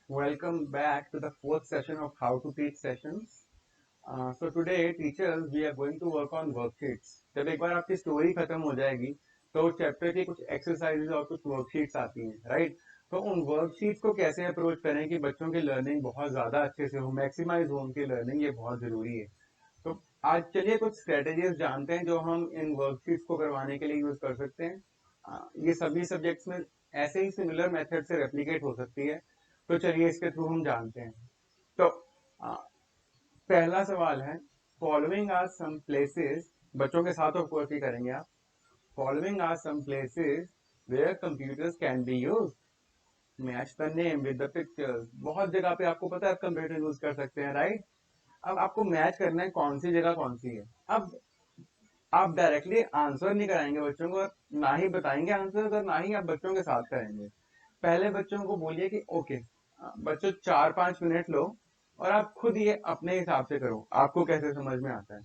Welcome back to the fourth session of How to Teach Sessions. So today, teachers, we are going to work on worksheets. जब एक बार आपकी story खत्म हो जाएगी तो chapter की कुछ एक्सरसाइजेज और कुछ वर्कशीट्स आती हैं, राइट? तो उन वर्कशीट्स को कैसे अप्रोच करें कि बच्चों की लर्निंग बहुत ज़्यादा अच्छे से हो, मैक्सिमाइज हो उनकी लर्निंग, ये बहुत ज़रूरी है। तो आज चलिए कुछ स्ट्रेटेजीज जानते हैं जो हम इन वर्कशीट्स को करवाने के लिए यूज़ कर सकते हैं। ये सभी सब्जेक्ट्स में ऐसे ही सिमिलर मेथड से रेप्लिकेट हो सकती है। तो चलिए इसके थ्रू हम जानते हैं। तो आ, पहला सवाल है, फॉलोइंग आर सम प्लेसेस, बच्चों के साथ ऑफ कोर्स ही करेंगे आप। Following are some places where computers can be use. Match the name with the pictures. बहुत जगह पे आपको पता है आप कंप्यूटर यूज कर सकते हैं, राइट? अब आपको मैच करना है कौन सी जगह कौन सी है। अब आप डायरेक्टली आंसर नहीं कराएंगे बच्चों को, ना ही बताएंगे आंसर, और ना ही आप बच्चों के साथ करेंगे। पहले बच्चों को बोलिए कि ओके बच्चों 4-5 मिनट लो और आप खुद ये अपने हिसाब से करो, आपको कैसे समझ में आता है।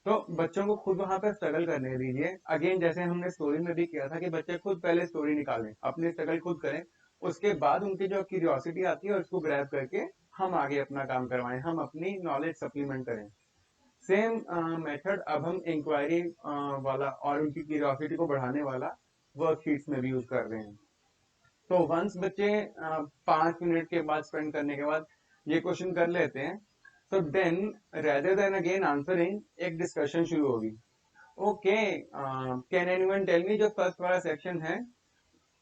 तो बच्चों को खुद वहां पर स्ट्रगल करने दीजिए। अगेन जैसे हमने स्टोरी में भी किया था कि बच्चे खुद पहले स्टोरी निकालें, अपनी स्ट्रगल खुद करें, उसके बाद उनकी जो क्यूरियोसिटी आती है उसको ग्रैब करके हम आगे अपना काम करवाएं, हम अपनी नॉलेज सप्लीमेंट करें। सेम मेथड अब हम इंक्वायरी वाला और उनकी क्यूरियोसिटी को बढ़ाने वाला वर्कशीट्स में भी यूज कर रहे हैं। तो वंस बच्चे 5 मिनट के बाद स्पेंड करने के बाद ये क्वेश्चन कर लेते हैं, तो then rather than again answering एक डिस्कशन शुरू होगी। Okay, can anyone tell me जो फर्स्ट वाला सेक्शन है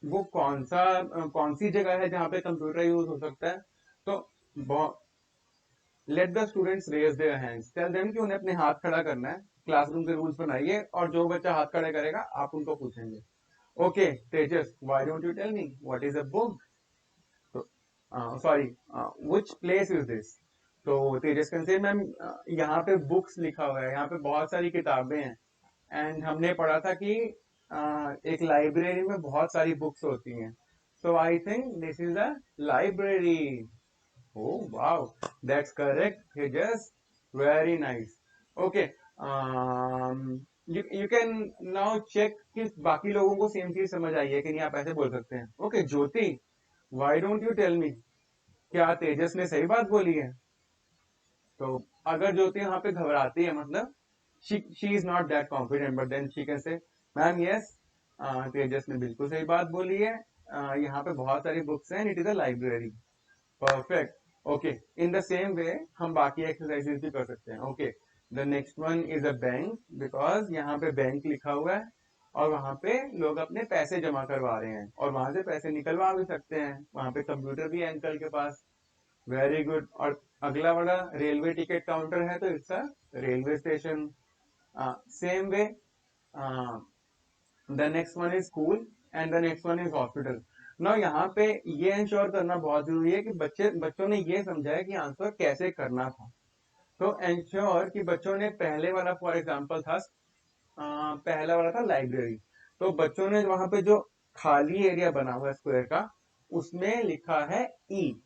वो कौन सी जगह है जहाँ पे कंप्यूटर यूज हो सकता है। तो let the students raise their hands, tell them कि उन्हें अपने हाथ खड़ा करना है। क्लासरूम के रूल्स बनाइए और जो बच्चा हाथ खड़ा करेगा आप उनको पूछेंगे। Okay Tejas, why don't you tell me what is a book? तो sorry, which place is this? तो तेजस कैन से मैम यहाँ पे बुक्स लिखा हुआ है, यहाँ पे बहुत सारी किताबें हैं। एंड हमने पढ़ा था कि एक लाइब्रेरी में बहुत सारी बुक्स होती हैं। So I think this is a library. Oh wow, that's correct, Tejas. Very nice. Okay, you can now check कि बाकी लोगों को सेम चीज समझ आई है कि नहीं, आप ऐसे बोल सकते हैं। Okay Jyoti, why don't you tell me, क्या तेजस ने सही बात बोली है? तो अगर ज्योति यहाँ पे घबराती है मतलब she is not that confident, but then she can say ma'am yes, Tejas ने बिल्कुल सही बात बोली है। यहाँ पे बहुत सारी बुक्स हैं, it is a library. Perfect. Okay, in the same way हम बाकी एक्सरसाइजेस भी कर सकते हैं। Okay, the next one is a bank, because यहाँ पे बैंक लिखा हुआ है और वहां पे लोग अपने पैसे जमा करवा रहे हैं और वहां से पैसे निकलवा भी सकते हैं, वहां पे कंप्यूटर भी है अंकल के पास। Very good. और अगला वाला रेलवे टिकट काउंटर है तो it's a railway station. Same way the next one is school and the next one is hospital. ना यहाँ पे ये इंश्योर करना बहुत जरूरी है कि बच्चों ने ये समझा है कि आंसर कैसे करना था। तो इंश्योर कि बच्चों ने पहले वाला फॉर एग्जांपल था, पहला वाला था लाइब्रेरी, तो बच्चों ने वहां पे जो खाली एरिया बना हुआ है स्क्वायर का, उसमें लिखा है ई,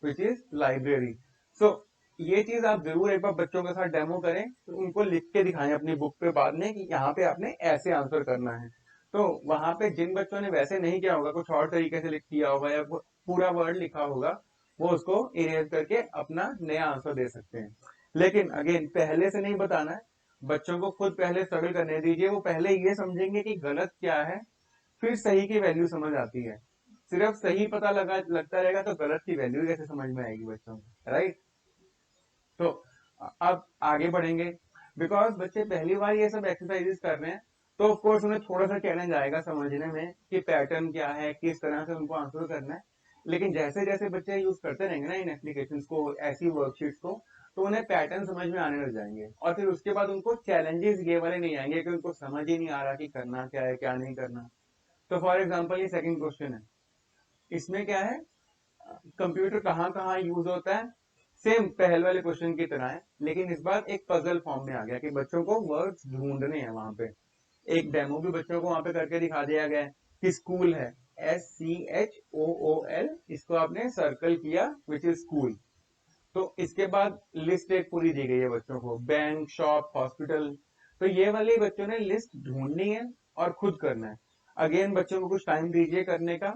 विच इज लाइब्रेरी। सो ये चीज आप जरूर एक बार बच्चों के साथ डेमो करें, तो उनको लिख के दिखाएं अपनी बुक पे बाद में कि यहाँ पे आपने ऐसे आंसर करना है। तो वहां पे जिन बच्चों ने वैसे नहीं किया होगा, कुछ और तरीके से लिख किया होगा या पूरा वर्ड लिखा होगा, वो उसको इरेज करके अपना नया आंसर दे सकते हैं। लेकिन अगेन पहले से नहीं बताना है, बच्चों को खुद पहले स्ट्रगल करने दीजिए, वो पहले ये समझेंगे कि गलत क्या है, फिर सही की वैल्यू समझ आती है। सिर्फ सही पता लगता रहेगा तो गलत की वैल्यू कैसे समझ में आएगी बच्चों को, राइट? तो अब आगे बढ़ेंगे। बिकॉज बच्चे पहली बार ये सब एक्सरसाइजेस कर रहे हैं, तो ऑफ कोर्स उन्हें थोड़ा सा चैलेंज आएगा समझने में कि पैटर्न क्या है, किस तरह से उनको आंसर करना है। लेकिन जैसे जैसे बच्चे यूज करते रहेंगे ना इन एप्लीकेशन को, ऐसी वर्कशीट्स को, तो उन्हें पैटर्न समझ में आने लग जाएंगे और फिर उसके बाद उनको चैलेंजेस ये वाले नहीं आएंगे कि उनको समझ ही नहीं आ रहा कि करना क्या है क्या नहीं करना। तो फॉर एग्जाम्पल ये सेकंड क्वेश्चन है, इसमें क्या है, कंप्यूटर कहाँ कहाँ यूज होता है, सेम पहले वाले क्वेश्चन की तरह है, लेकिन इस बार एक पजल फॉर्म में आ गया कि बच्चों को वर्ड्स ढूंढने हैं वहां पे। एक डेमो भी बच्चों को वहां पे करके दिखा दिया गया है कि स्कूल है, SCHOOL, इसको आपने सर्कल किया विच इज स्कूल। तो इसके बाद लिस्ट एक पूरी दी गई है बच्चों को, बैंक, शॉप, हॉस्पिटल। तो ये वाले बच्चों ने लिस्ट ढूंढनी है और खुद करना है। अगेन बच्चों को कुछ टाइम दीजिए करने का।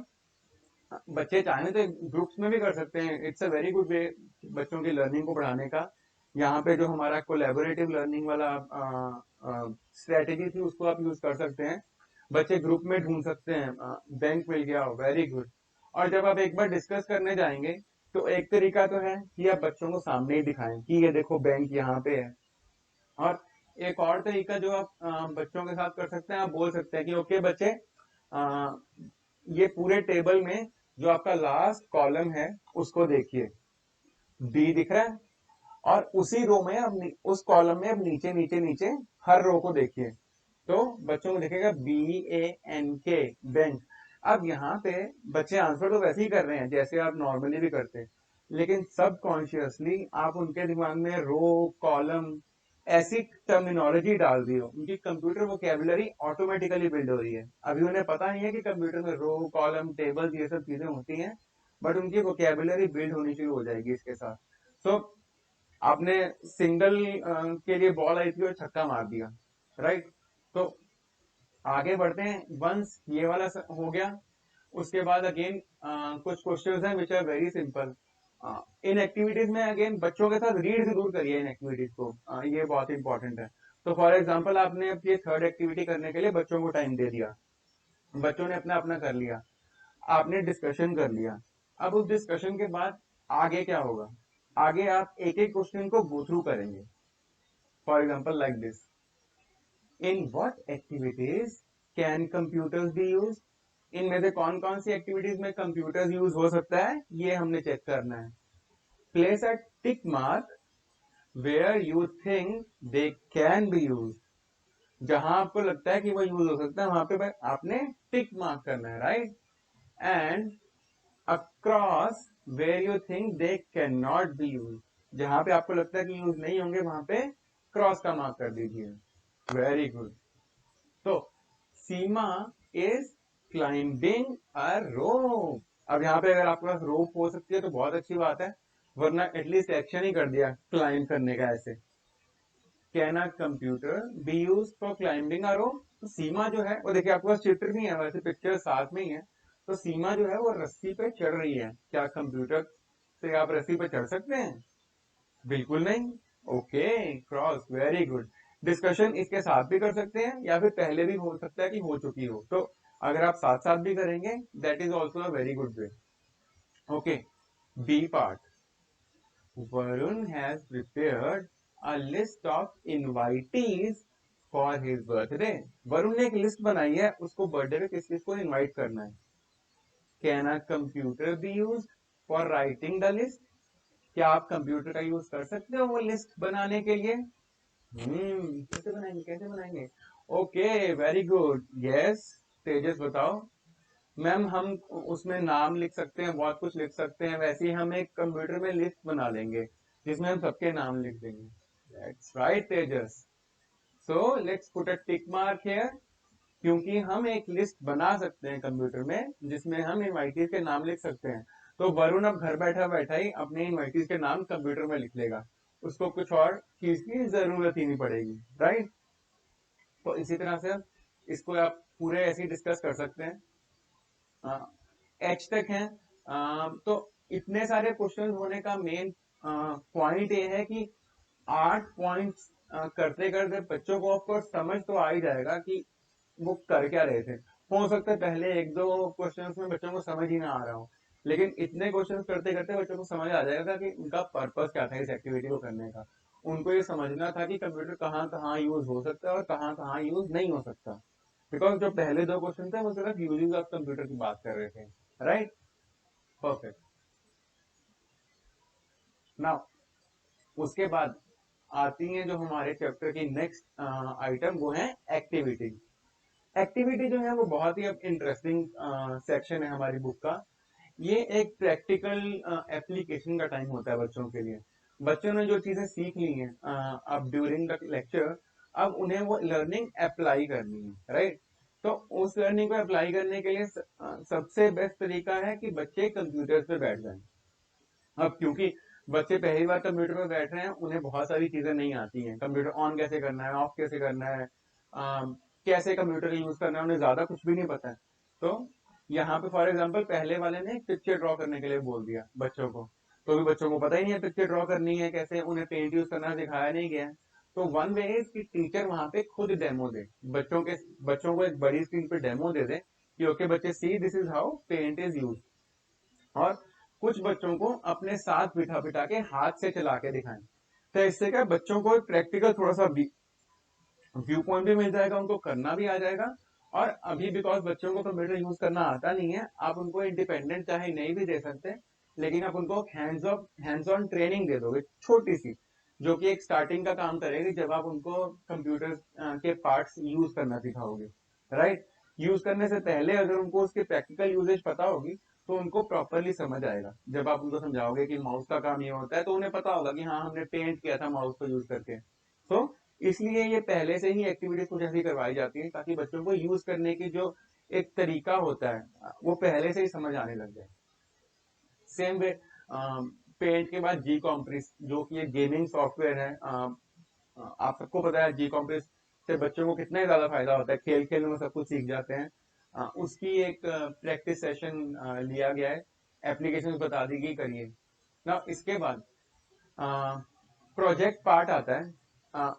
बच्चे चाहें तो ग्रुप्स में भी कर सकते हैं, इट्स अ वेरी गुड वे बच्चों की लर्निंग को बढ़ाने का। यहाँ पे जो हमारा कोलैबोरेटिव लर्निंग वाला स्ट्रेटेजी थी उसको आप यूज कर सकते हैं। बच्चे ग्रुप में ढूंढ सकते हैं, बैंक मिल गया, वेरी गुड। और जब आप एक बार डिस्कस करने जाएंगे तो एक तरीका तो है कि आप बच्चों को सामने ही दिखाएं कि ये देखो बैंक यहाँ पे है। और एक और तरीका जो आप बच्चों के साथ कर सकते हैं, आप बोल सकते हैं कि ओके बच्चे, अ, ये पूरे टेबल में जो आपका लास्ट कॉलम है उसको देखिए, बी दिख रहा है, और उसी रो में अब उस कॉलम में अब नीचे नीचे नीचे हर रो को देखिए, तो बच्चों को दिखेगा BANK, बैंक। अब यहाँ पे बच्चे आंसर तो वैसे ही कर रहे हैं जैसे आप नॉर्मली भी करते हैं, लेकिन सबकॉन्शियसली आप उनके दिमाग में रो, कॉलम, ऐसी टर्मिनोलॉजी डाल दी हो, उनकी कंप्यूटर वोकेबुलरी ऑटोमेटिकली बिल्ड हो रही है। अभी उन्हें पता नहीं है कि कंप्यूटर में रो, कॉलम, टेबल ये सब चीजें होती हैं, बट उनकी वोकेबुलरी बिल्ड होनी शुरू हो जाएगी इसके साथ। सो आपने सिंगल के लिए बॉल आई थी और छक्का मार दिया, राइट। तो आगे बढ़ते हैं, वंस ये वाला हो गया, उसके बाद अगेन कुछ क्वेश्चंस हैं विच आर वेरी सिंपल। इन एक्टिविटीज में अगेन बच्चों के साथ रीड जरूर करिए इन एक्टिविटीज को, ये बहुत इंपॉर्टेंट है। तो फॉर एग्जांपल आपने अब ये थर्ड एक्टिविटी करने के लिए बच्चों को टाइम दे दिया, बच्चों ने अपना अपना कर लिया, आपने डिस्कशन कर लिया। अब उस डिस्कशन के बाद आगे क्या होगा, आगे आप एक एक क्वेश्चन को गो थ्रू करेंगे। For example like this, in what activities can computers be use. इनमें से कौन कौन सी एक्टिविटीज में कंप्यूटर्स यूज हो सकता है, ये हमने चेक करना है। Place a tick mark where you think they can be use. जहां आपको लगता है कि वो यूज हो सकता है वहां पे आपने टिक मार्क करना है, right. And across where you think they can not be use, जहां पे आपको लगता है कि यूज नहीं होंगे वहां पे क्रॉस का मार्क कर दीजिए। Very good. तो सीमा इज क्लाइंबिंग अ रोप। अब यहाँ पे अगर आपके पास रोप हो सकती है तो बहुत अच्छी बात है, वरना एटलीस्ट एक्शन ही कर दिया क्लाइंब करने का ऐसे। Can a computer be use for climbing a rope. तो सीमा जो है वो देखिए आपके पास चित्र भी है, वैसे पिक्चर साथ में ही है। तो सीमा जो है वो रस्सी पे चढ़ रही है, क्या कंप्यूटर से आप रस्सी पे चढ़ सकते हैं? बिल्कुल नहीं। Okay, cross, very good. Discussion इसके साथ भी कर सकते हैं या फिर पहले भी हो सकता है कि हो चुकी हो, तो अगर आप साथ साथ भी करेंगे that is also a very good way. Okay, B part, Varun has prepared a list of invitees for his birthday. Varun ने एक लिस्ट बनाई है, उसको बर्थडे पे किस किस को इनवाइट करना है। Can a computer be use for writing the list. क्या आप कंप्यूटर का यूज कर सकते हो वो लिस्ट बनाने के लिए? कैसे बनाएंगे, कैसे बनाएंगे? Okay, very good, yes. Tejas बताओ। मैम हम उसमें नाम लिख सकते हैं, बहुत कुछ लिख सकते हैं, वैसे ही हम एक कंप्यूटर में लिस्ट बना लेंगे जिसमें हम सबके नाम लिख देंगे। That's right Tejas. So let's put a tick mark here, क्योंकि हम एक लिस्ट बना सकते हैं कंप्यूटर में जिसमें हम इनवाइटीज के नाम लिख सकते हैं। तो वरुण अब घर बैठा बैठा ही अपने इनवाइटीज के नाम कंप्यूटर में लिख लेगा, उसको कुछ और चीज की जरूरत ही नहीं पड़ेगी, राइट। तो इसी तरह से इसको आप पूरे ऐसे ही डिस्कस कर सकते हैं, एच तक है। तो इतने सारे क्वेश्चन होने का मेन पॉइंट ये है कि 8 पॉइंट्स करते करते बच्चों को ऑफकोर्स समझ तो आ ही जाएगा कि वो कर क्या रहे थे। हो सकता है पहले एक दो क्वेश्चंस में बच्चों को समझ ही ना आ रहा हो, लेकिन इतने क्वेश्चंस करते करते बच्चों को समझ आ जाएगा कि उनका पर्पस क्या था इस एक्टिविटी को करने का। उनको ये समझना था कि कंप्यूटर कहाँ कहाँ यूज हो सकता है और कहाँ कहाँ यूज नहीं हो सकता, बिकॉज जो पहले दो क्वेश्चन थे वो सिर्फ यूजिंग ऑफ कंप्यूटर की बात कर रहे थे, राइट। परफेक्ट। नाउ उसके बाद आती है जो हमारे चैप्टर की नेक्स्ट आइटम, वो है एक्टिविटी। एक्टिविटी जो है वो बहुत ही अब इंटरेस्टिंग सेक्शन है हमारी बुक का। ये एक प्रैक्टिकल एप्लीकेशन का टाइम होता है बच्चों के लिए। बच्चों ने जो चीजें सीख ली हैं अब ड्यूरिंग द लेक्चर, अब उन्हें वो लर्निंग अप्लाई करनी है, राइट। तो उस लर्निंग को अप्लाई करने के लिए सबसे बेस्ट तरीका है कि बच्चे कंप्यूटर पे बैठ जाएं। अब क्योंकि बच्चे पहली बार कंप्यूटर पे बैठ रहे हैं, उन्हें बहुत सारी चीजें नहीं आती हैं, कंप्यूटर ऑन कैसे करना है, ऑफ कैसे करना है, कैसे कंप्यूटर यूज करना है, उन्हें ज्यादा कुछ भी नहीं पता है। तो यहाँ पे फॉर एग्जांपल पहले वाले ने पिक्चर ड्रॉ करने के लिए बोल दिया बच्चों को, तो भी बच्चों को पता ही नहीं है पिक्चर ड्रॉ करनी है कैसे, उन्हें पेंट यूज करना सिखाया नहीं गया है। तो वन वे इज कि टीचर वहां पे खुद डेमो दे, बच्चों को एक बड़ी स्क्रीन पे डेमो दे दे कि ओके बच्चे see this is how paint is use, और कुछ बच्चों को अपने साथ बिठा बिठा के हाथ से चला के दिखाएं। तो इससे क्या बच्चों को प्रैक्टिकल थोड़ा सा व्यू पॉइंट भी मिल जाएगा, उनको करना भी आ जाएगा। और अभी बिकॉज बच्चों को कंप्यूटर यूज करना आता नहीं है, आप उनको इंडिपेंडेंट चाहे नहीं भी दे सकते, लेकिन आप उनको हैंड्स ऑन ट्रेनिंग दे दोगे छोटी सी, जो कि एक स्टार्टिंग का काम करेगी जब आप उनको कंप्यूटर के पार्ट्स यूज करना सिखाओगे, राइट। यूज करने से पहले अगर उनको उसके प्रैक्टिकल यूजेज पता होगी तो उनको प्रॉपरली समझ आएगा। जब आप उनको समझाओगे कि माउस का काम ये होता है तो उन्हें पता होगा कि हाँ हमने पेंट किया था माउस को यूज करके। तो इसलिए ये पहले से ही एक्टिविटीज कुछ ऐसी करवाई जाती है ताकि बच्चों को यूज करने की जो एक तरीका होता है वो पहले से ही समझ आने लग जाए। सेम वे पेंट के बाद जी कॉम्प्रेस जो कि एक गेमिंग सॉफ्टवेयर है, आप सबको पता है जी कॉम्प्रेस से बच्चों को कितना ही ज्यादा फायदा होता है, खेल खेल में सब कुछ सीख जाते हैं। उसकी एक प्रैक्टिस सेशन लिया गया है, एप्लीकेशन बता दी गई करिए ना। इसके बाद प्रोजेक्ट पार्ट आता है।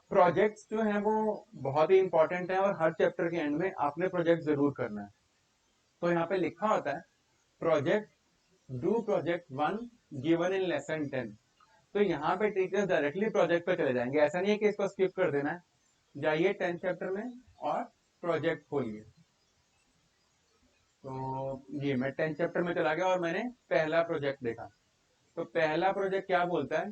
प्रोजेक्ट्स जो है वो बहुत ही इंपॉर्टेंट है और हर चैप्टर के एंड में आपने प्रोजेक्ट जरूर करना है। तो यहाँ पे लिखा होता है project, do project one given in lesson 10। तो यहाँ पे टीचर्स डायरेक्टली प्रोजेक्ट पे चले जाएंगे, ऐसा नहीं है कि इसको स्किप कर देना है। जाइए 10th चैप्टर में और प्रोजेक्ट खोलिए। तो ये मैं 10th चैप्टर में चला गया और मैंने पहला प्रोजेक्ट देखा। तो पहला प्रोजेक्ट क्या बोलता है,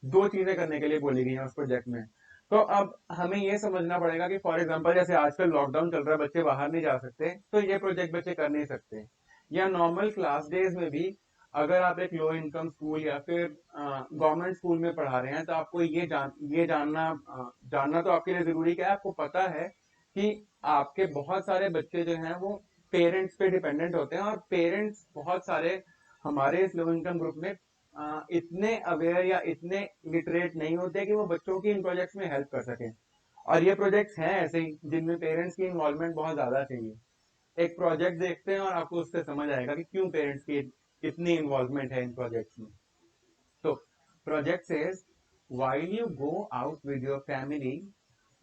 दो चीजें करने के लिए बोली गई हैं उस प्रोजेक्ट में। तो अब हमें ये समझना पड़ेगा कि फॉर एग्जांपल जैसे आजकल लॉकडाउन चल रहा है, बच्चे बाहर नहीं जा सकते, तो ये प्रोजेक्ट बच्चे कर नहीं सकते। या नॉर्मल क्लास डेज में भी अगर आप एक लो इनकम स्कूल या फिर गवर्नमेंट स्कूल में पढ़ा रहे हैं तो आपको ये जानना तो आपके लिए जरूरी क्या है, आपको पता है कि आपके बहुत सारे बच्चे जो हैं वो पेरेंट्स पे डिपेंडेंट होते हैं, और पेरेंट्स बहुत सारे हमारे इस लो इनकम ग्रुप में इतने अवेयर या इतने लिटरेट नहीं होते कि वो बच्चों की इन प्रोजेक्ट्स में हेल्प कर सकें। और ये प्रोजेक्ट्स हैं ऐसे ही जिनमें पेरेंट्स की इन्वॉल्वमेंट बहुत ज्यादा चाहिए। एक प्रोजेक्ट देखते हैं और आपको उससे समझ आएगा कि क्यों पेरेंट्स की इतनी इन्वॉल्वमेंट है इन प्रोजेक्ट्स में। तो project says while you go out with your family,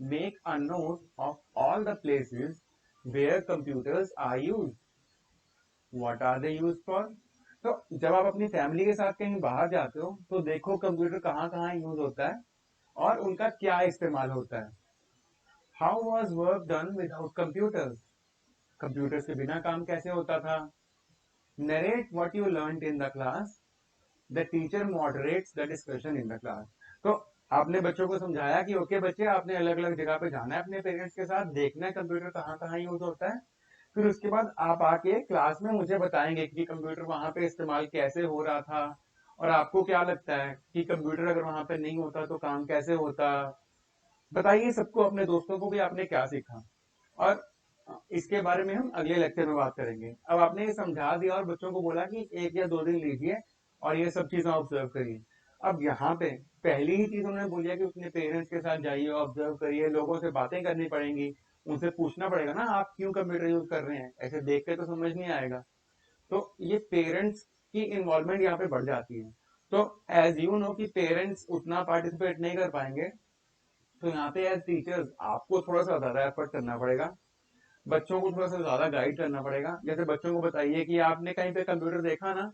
make a note of all the places where computers are used. What are they used for? तो जब आप अपनी फैमिली के साथ कहीं बाहर जाते हो तो देखो कंप्यूटर कहाँ कहाँ यूज होता है और उनका क्या इस्तेमाल होता है। How was work done without computers, computers के बिना काम कैसे होता था। Narrate what you learn in the class, the teacher moderates the discussion in the class. तो आपने बच्चों को समझाया कि ओके बच्चे आपने अलग अलग जगह पे जाना है अपने पेरेंट्स के साथ, देखना है कंप्यूटर कहाँ कहाँ यूज होता है। फिर उसके बाद आप आके क्लास में मुझे बताएंगे कि कंप्यूटर वहां पे इस्तेमाल कैसे हो रहा था, और आपको क्या लगता है कि कंप्यूटर अगर वहां पे नहीं होता तो काम कैसे होता। बताइए सबको, अपने दोस्तों को भी आपने क्या सीखा। और इसके बारे में हम अगले लेक्चर में बात करेंगे। अब आपने ये समझा दिया और बच्चों को बोला कि 1 या 2 दिन लीजिए और ये सब चीजें ऑब्जर्व करिए। अब यहाँ पे पहली ही चीज उन्होंने बोलिया कि अपने पेरेंट्स के साथ जाइए, ऑब्जर्व करिए, लोगों से बातें करनी पड़ेंगी, उनसे पूछना पड़ेगा ना आप क्यों कंप्यूटर यूज कर रहे हैं, ऐसे देख के तो समझ नहीं आएगा। तो ये पेरेंट्स की इन्वॉल्वमेंट यहाँ पे बढ़ जाती है। तो एज यू नो कि पेरेंट्स उतना पार्टिसिपेट नहीं कर पाएंगे, तो यहाँ पे एज टीचर्स आपको थोड़ा सा ज्यादा एफर्ट करना पड़ेगा, बच्चों को थोड़ा सा ज्यादा गाइड करना पड़ेगा। जैसे बच्चों को बताइए कि आपने कहीं पे कंप्यूटर देखा ना,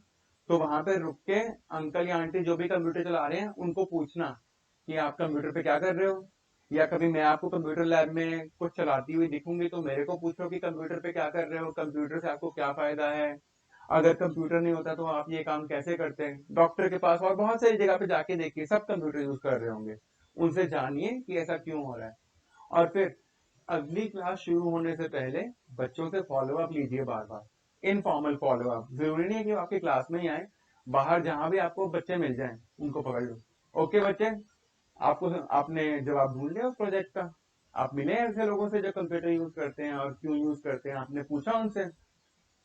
तो वहां पे रुक के अंकल या आंटी जो भी कंप्यूटर चला रहे हैं उनको पूछना कि आप कंप्यूटर पे क्या कर रहे हो। या कभी मैं आपको कंप्यूटर लैब में कुछ चलाती हुई दिखूंगी तो मेरे को पूछो कि कंप्यूटर पे क्या कर रहे हो, कंप्यूटर से आपको क्या फायदा है, अगर कंप्यूटर नहीं होता तो आप ये काम कैसे करते हैं। डॉक्टर के पास और बहुत सारी जगह पे जाके देखिए, सब कंप्यूटर यूज कर रहे होंगे, उनसे जानिए कि ऐसा क्यों हो रहा है। और फिर अगली क्लास शुरू होने से पहले बच्चों से फॉलो अप लीजिए बार बार, इनफॉर्मल फॉलो अप। जरूरी नहीं है कि वो आपकी क्लास में ही आए, बाहर जहां भी आपको बच्चे मिल जाएं उनको पकड़ लो। ओके बच्चे, आपको आपने जवाब ढूंढ लिया उस प्रोजेक्ट का, आप मिले ऐसे लोगों से जो कंप्यूटर यूज करते हैं और क्यों यूज करते हैं, आपने पूछा उनसे।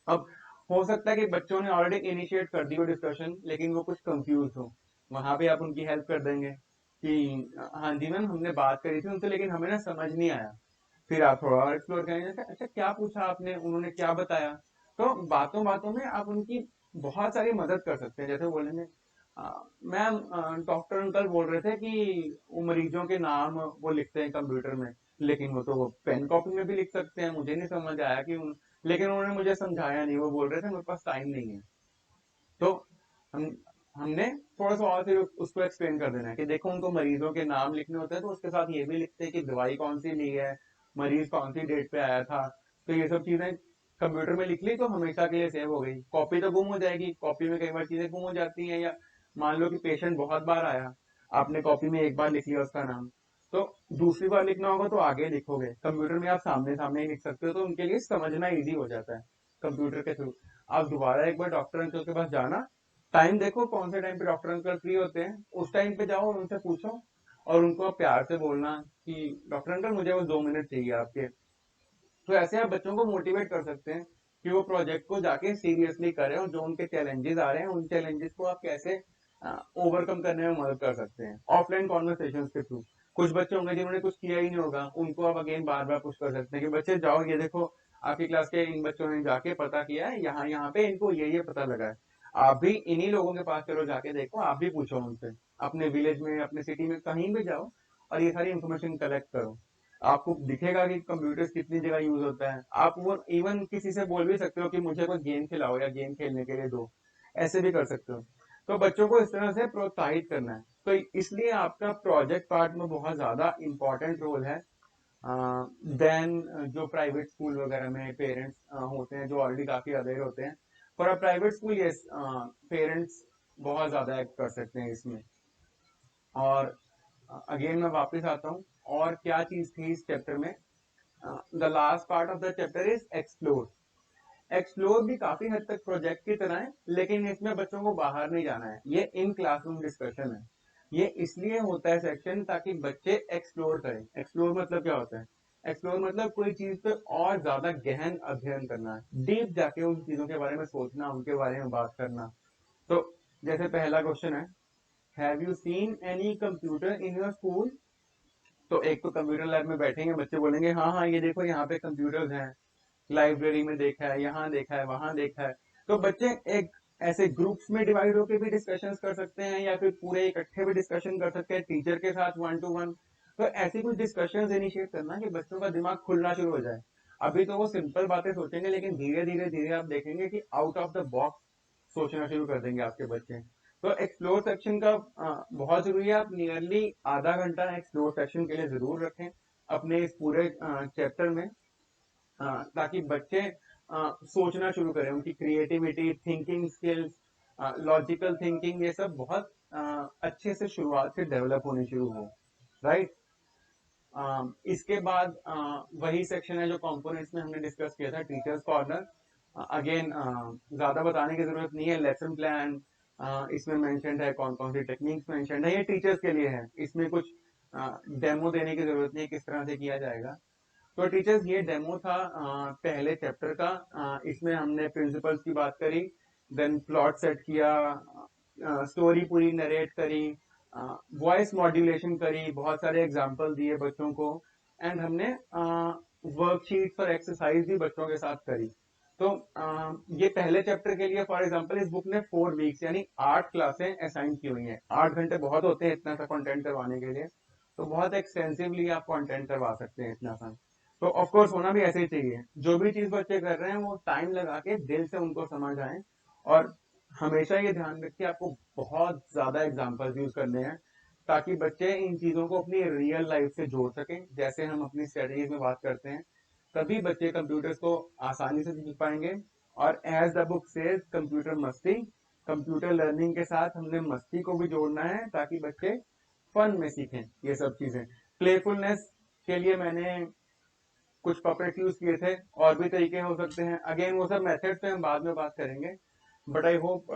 अब हो सकता है कि बच्चों ने ऑलरेडी इनिशिएट कर दी हो डिस्कशन लेकिन वो कुछ कंफ्यूज हो, वहां पे आप उनकी हेल्प कर देंगे कि हाँ जी मैम हमने बात करी थी उनसे लेकिन हमें ना समझ नहीं आया। फिर आप थोड़ा और एक्सप्लोर करेंगे, अच्छा क्या पूछा आपने, उन्होंने क्या बताया। तो बातों बातों में आप उनकी बहुत सारी मदद कर सकते हैं। जैसे बोलेंगे मैम, डॉक्टर अंकल बोल रहे थे कि वो मरीजों के नाम वो लिखते हैं कंप्यूटर में, लेकिन वो तो वो पेन कॉपी में भी लिख सकते हैं, मुझे नहीं समझ आया कि लेकिन उन्होंने मुझे समझाया नहीं, वो बोल रहे थे मेरे पास टाइम नहीं है। तो हम हमने थोड़ा सा और फिर उसको एक्सप्लेन कर देना है कि देखो उनको मरीजों के नाम लिखने होते हैं, तो उसके साथ ये भी लिखते हैं कि दवाई कौन सी ली है, मरीज कौन सी डेट पे आया था। तो ये सब चीजें कंप्यूटर में लिख ली तो हमेशा के लिए सेव हो गई। कॉपी तो गुम हो जाएगी, कॉपी में कई बार चीजें गुम हो जाती हैं, या मान लो कि पेशेंट बहुत बार आया, आपने कॉपी में एक बार लिख लिया उसका नाम, तो दूसरी बार लिखना होगा तो आगे लिखोगे। कंप्यूटर में आप सामने सामने ही लिख सकते हो, तो उनके लिए समझना ईजी हो जाता है कंप्यूटर के थ्रू। आप दोबारा एक बार डॉक्टर अंकल के पास जाना, टाइम देखो कौन से टाइम पे डॉक्टर अंकल फ्री होते हैं, उस टाइम पे जाओ और उनसे पूछो, और उनको प्यार से बोलना कि डॉक्टर अंकल मुझे वो 2 मिनट चाहिए आपके। तो ऐसे आप बच्चों को मोटिवेट कर सकते हैं कि वो प्रोजेक्ट को जाके सीरियसली करें, और जो उनके चैलेंजेस आ रहे हैं उन चैलेंजेस को आप कैसे ओवरकम करने में मदद कर सकते हैं ऑफलाइन कॉन्वर्सेशन के थ्रू। कुछ बच्चे होंगे जिन्होंने कुछ किया ही नहीं होगा, उनको आप अगेन बार बार पुश कर सकते हैं कि बच्चे जाओ, ये देखो आपकी क्लास के इन बच्चों ने जाके पता किया है, यहाँ यहाँ पे इनको ये पता लगा है। आप भी इन्हीं लोगों के पास चलो, जाके देखो, आप भी पूछो उनसे, अपने विलेज में अपने सिटी में कहीं भी जाओ और ये सारी इंफॉर्मेशन कलेक्ट करो। आपको दिखेगा कि कंप्यूटर्स कितनी जगह यूज होता है। आप वो इवन किसी से बोल भी सकते हो कि मुझे कोई गेम खिलाओ या गेम खेलने के लिए दो, ऐसे भी कर सकते हो। तो बच्चों को इस तरह से प्रोत्साहित करना है। तो इसलिए आपका प्रोजेक्ट पार्ट में बहुत ज्यादा इंपॉर्टेंट रोल है देन जो प्राइवेट स्कूल वगैरह में पेरेंट्स होते हैं जो ऑलरेडी काफी अवेयर होते हैं। For a private school yes, parents बहुत ज्यादा एक्ट कर सकते हैं इसमें। और अगेन मैं वापस आता हूँ, और क्या चीज थी इस चैप्टर में। The last part of the chapter is explore. Explore भी काफी हद तक प्रोजेक्ट की तरह है, लेकिन इसमें बच्चों को बाहर नहीं जाना है, ये इन क्लासरूम डिस्कशन है। ये इसलिए होता है सेक्शन ताकि बच्चे एक्सप्लोर करें। एक्सप्लोर मतलब क्या होता है? एक्सप्लोर मतलब कोई चीज पे और ज्यादा गहन अध्ययन करना है, डीप जाके उन चीजों के बारे में सोचना, उनके बारे में बात करना। तो जैसे पहला क्वेश्चन है, have you seen any computer in your school? तो एक तो कंप्यूटर लैब में बैठेंगे बच्चे, बोलेंगे हाँ हाँ ये देखो यहाँ पे कंप्यूटर्स हैं, लाइब्रेरी में देखा है, यहाँ देखा है, वहां देखा है। तो बच्चे एक ऐसे ग्रुप्स में डिवाइड होकर भी डिस्कशंस कर सकते हैं, या फिर पूरे इकट्ठे भी डिस्कशन कर सकते हैं टीचर के साथ 1 to 1। तो ऐसी कुछ डिस्कशंस इनिशिएट करना कि बच्चों का दिमाग खुलना शुरू हो जाए। अभी तो वो सिंपल बातें सोचेंगे, लेकिन धीरे धीरे धीरे आप देखेंगे कि आउट ऑफ द बॉक्स सोचना शुरू कर देंगे आपके बच्चे। तो एक्सप्लोर सेक्शन का बहुत जरूरी है। आप नियरली आधा घंटा एक्सप्लोर सेक्शन के लिए जरूर रखें अपने इस पूरे चैप्टर में, ताकि बच्चे सोचना शुरू करें, उनकी creativity, thinking skills, logical thinking, ये सब बहुत अच्छे से शुरुआत से डेवलप होनी शुरू हो। राइट। इसके बाद वही सेक्शन है जो कंपोनेंट्स में हमने डिस्कस किया था, टीचर्स कॉर्नर। अगेन ज्यादा बताने की जरूरत नहीं है, लेसन प्लान इसमें मेंशन्ड है, कौन कौन सी टेक्निक्स मेंशन्ड है, ये टीचर्स के लिए है, इसमें कुछ डेमो देने की जरूरत नहीं है किस तरह से किया जाएगा। तो टीचर्स ये डेमो था पहले चैप्टर का। इसमें हमने प्रिंसिपल्स की बात करी, देन प्लॉट सेट किया, स्टोरी पूरी नरेट करी, वॉइस मॉड्यूलेशन करी, बहुत सारे एग्जाम्पल दिए बच्चों को, एंड हमने वर्कशीट और एक्सरसाइज भी बच्चों के साथ करी। तो ये पहले चैप्टर के लिए फॉर एग्जांपल इस बुक ने 4 वीक्स यानी 8 क्लासें असाइन की हुई हैं। 8 घंटे बहुत होते हैं इतना सा कंटेंट करवाने के लिए, तो बहुत एक्सटेंसिवली आप कंटेंट करवा सकते हैं इतना सा। तो ऑफ कोर्स होना भी ऐसे ही चाहिए, जो भी चीज बच्चे कर रहे हैं वो टाइम लगा के दिल से उनको समझ आए। और हमेशा ये ध्यान रखिए आपको बहुत ज्यादा एग्जाम्पल्स यूज करने हैं, ताकि बच्चे इन चीजों को अपनी रियल लाइफ से जोड़ सकें, जैसे हम अपनी स्ट्रेटेजीज में बात करते हैं। तभी बच्चे कंप्यूटर्स को आसानी से सीख पाएंगे। और as the book says, computer Masti, computer learning के साथ हमने मस्ती को भी जोड़ना है, ताकि बच्चे फन में सीखें ये सब चीजें। प्लेफुलनेस के लिए मैंने कुछ पपेट यूज किए थे, और भी तरीके हो सकते हैं, अगेन वो सब मेथड्स पे हम बाद में बात करेंगे। But I hope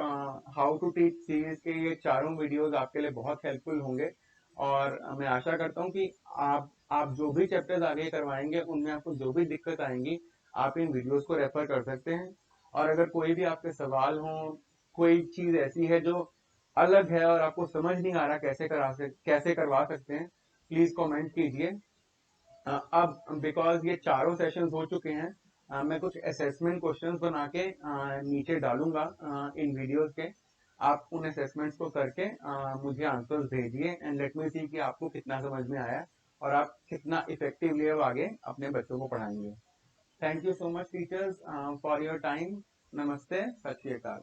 how to teach series के ये चारों वीडियोस आपके लिए बहुत हेल्पफुल होंगे। और मैं आशा करता हूँ कि आप जो भी चैप्टर्स आगे करवाएंगे उनमें आपको जो भी दिक्कत आएंगी, आप इन वीडियोस को रेफर कर सकते हैं। और अगर कोई भी आपके सवाल हो, कोई चीज ऐसी है जो अलग है और आपको समझ नहीं आ रहा कैसे करवा सकते हैं, प्लीज कमेंट कीजिए। अब बिकॉज ये चारों सेशंस हो चुके हैं, मैं कुछ असेसमेंट क्वेश्चंस बना के नीचे डालूंगा इन वीडियोस के। आप उन असेसमेंट्स को करके मुझे आंसर्स भेजिए एंड लेट मी सी कि आपको कितना समझ में आया और आप कितना इफेक्टिवली अब आगे अपने बच्चों को पढ़ाएंगे। Thank you so much teachers for your time. नमस्ते, सत श्री अकाल।